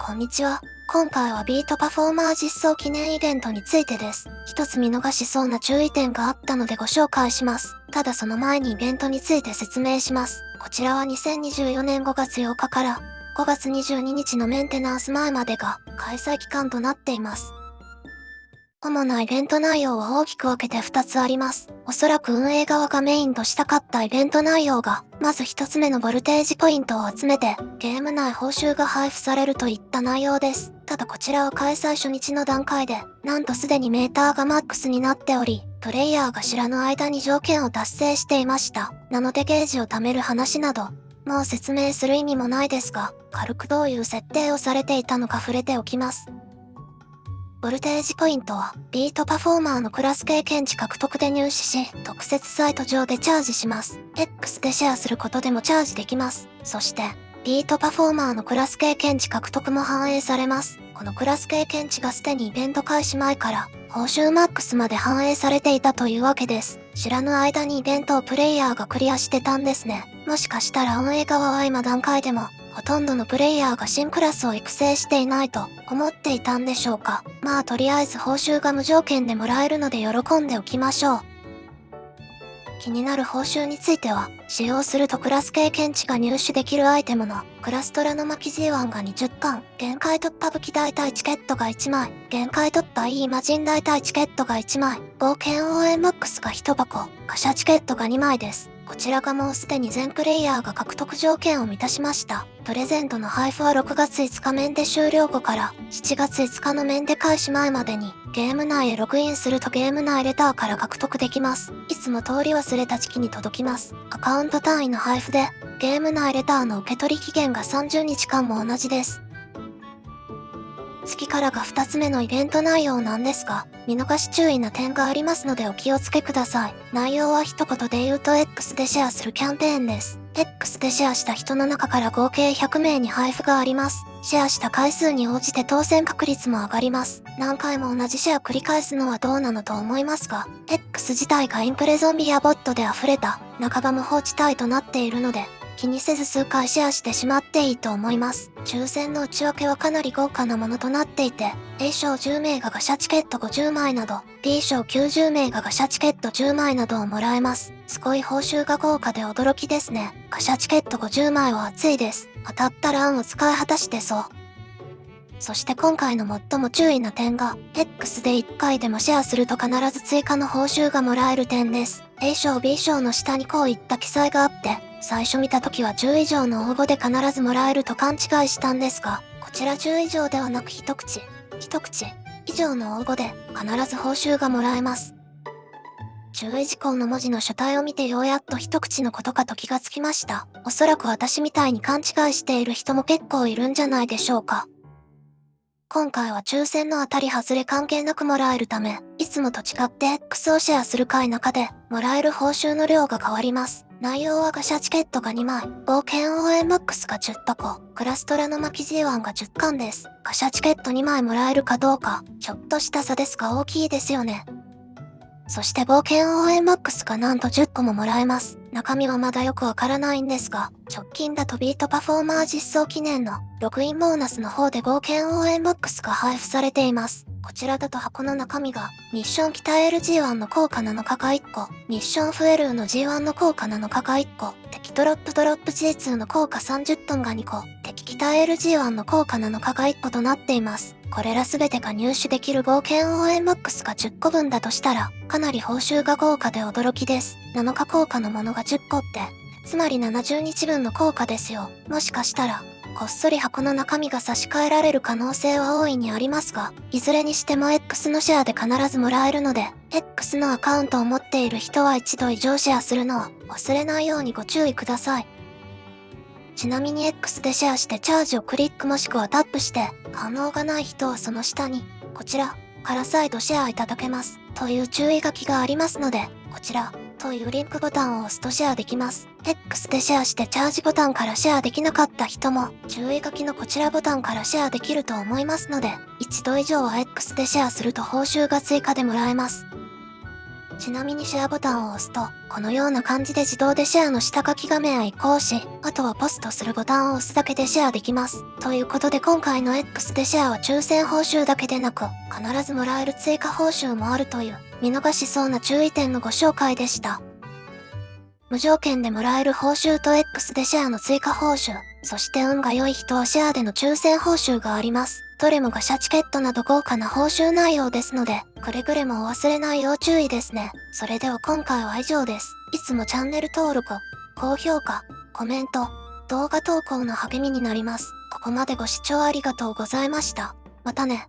こんにちは。今回はビートパフォーマー実装記念イベントについてです。一つ見逃しそうな注意点があったのでご紹介します。ただその前にイベントについて説明します。こちらは2024年5月8日から5月22日のメンテナンス前までが開催期間となっています。主なイベント内容は大きく分けて2つあります。おそらく運営側がメインとしたかったイベント内容が、まず1つ目のボルテージポイントを集めて、ゲーム内報酬が配布されるといった内容です。ただこちらは開催初日の段階で、なんとすでにメーターがマックスになっており、プレイヤーが知らぬ間に条件を達成していました。なのでゲージを貯める話など、もう説明する意味もないですが、軽くどういう設定をされていたのか触れておきます。ボルテージポイントは、ビートパフォーマーのクラス経験値獲得で入手し、特設サイト上でチャージします。X でシェアすることでもチャージできます。そして、ビートパフォーマーのクラス経験値獲得も反映されます。このクラス経験値がすでにイベント開始前から、報酬マックスまで反映されていたというわけです。知らぬ間にイベントをプレイヤーがクリアしてたんですね。もしかしたら運営側は今段階でも、ほとんどのプレイヤーが新クラスを育成していないと思っていたんでしょうか。まあとりあえず報酬が無条件でもらえるので喜んでおきましょう。気になる報酬については、使用するとクラス経験値が入手できるアイテムのクラストラの巻 G1 が20巻、限界突破武器代替チケットが1枚、限界突破イマジン代替チケットが1枚、冒険応援マックスが1箱、貨車チケットが2枚です。こちらがもうすでに全プレイヤーが獲得条件を満たしました。プレゼントの配布は6月5日面で終了後から7月5日の面で開始前までにゲーム内へログインするとゲーム内レターから獲得できます。いつも通り忘れた時期に届きます。アカウント単位の配布でゲーム内レターの受け取り期限が30日間も同じです。次からが2つ目のイベント内容なんですが、見逃し注意な点がありますのでお気をつけください。内容は一言で言うと X でシェアするキャンペーンです。X でシェアした人の中から合計100名に配布があります。シェアした回数に応じて当選確率も上がります。何回も同じシェア繰り返すのはどうなのと思いますが、X 自体がインプレゾンビやボットで溢れた、半ば無法地帯となっているので、気にせず数回シェアしてしまっていいと思います。抽選の内訳はかなり豪華なものとなっていて、A 賞10名がガシャチケット50枚など、B 賞90名がガシャチケット10枚などをもらえます。すごい報酬が豪華で驚きですね。ガシャチケット50枚は熱いです。当たったら運を使い果たしてそう。そして今回の最も注意な点が、X で1回でもシェアすると必ず追加の報酬がもらえる点です。A 賞 B 賞の下にこういった記載があって、最初見た時は10以上の応募で必ずもらえると勘違いしたんですが、こちら10以上ではなく一口以上の応募で必ず報酬がもらえます。注意事項の文字の書体を見てようやっと一口のことかと気がつきました。おそらく私みたいに勘違いしている人も結構いるんじゃないでしょうか。今回は抽選の当たり外れ関係なくもらえるため、いつもと違って X をシェアする回中で、もらえる報酬の量が変わります。内容はガシャチケットが2枚、冒険応援マックスが10箱、クラストラの巻 G1 が10巻です。ガシャチケット2枚もらえるかどうか、ちょっとした差ですが大きいですよね。そして冒険応援マックスがなんと10個ももらえます。中身はまだよくわからないんですが、直近だとビートパフォーマー実装記念のログインボーナスの方で冒険応援マックスが配布されています。こちらだと箱の中身がミッション鍛える G1 の効果7日か1個、ミッションフエルーの G1 の効果7日か1個、敵ドロップ G2 の効果30トンが2個、敵鍛える G1 の効果7日か1個となっています。これらすべてが入手できる冒険応援マックスが10個分だとしたら、かなり報酬が豪華で驚きです。7日効果のものが10個って、つまり70日分の効果ですよ。もしかしたら、こっそり箱の中身が差し替えられる可能性は大いにありますが、いずれにしても X のシェアで必ずもらえるので、X のアカウントを持っている人は一度以上シェアするのを忘れないようにご注意ください。ちなみに X でシェアしてチャージをクリックもしくはタップして反応がない人はその下にこちらから再度シェアいただけますという注意書きがありますのでこちらというリンクボタンを押すとシェアできます。X でシェアしてチャージボタンからシェアできなかった人も注意書きのこちらボタンからシェアできると思いますので一度以上は X でシェアすると報酬が追加でもらえます。ちなみにシェアボタンを押すと、このような感じで自動でシェアの下書き画面へ移行し、あとはポストするボタンを押すだけでシェアできます。ということで今回の X でシェアは抽選報酬だけでなく、必ずもらえる追加報酬もあるという、見逃しそうな注意点のご紹介でした。無条件でもらえる報酬と X でシェアの追加報酬、そして運が良い人はシェアでの抽選報酬があります。どれもがシャチケットなど豪華な報酬内容ですので、くれぐれもお忘れない要注意ですね。それでは今回は以上です。いつもチャンネル登録、高評価、コメント、動画投稿の励みになります。ここまでご視聴ありがとうございました。またね。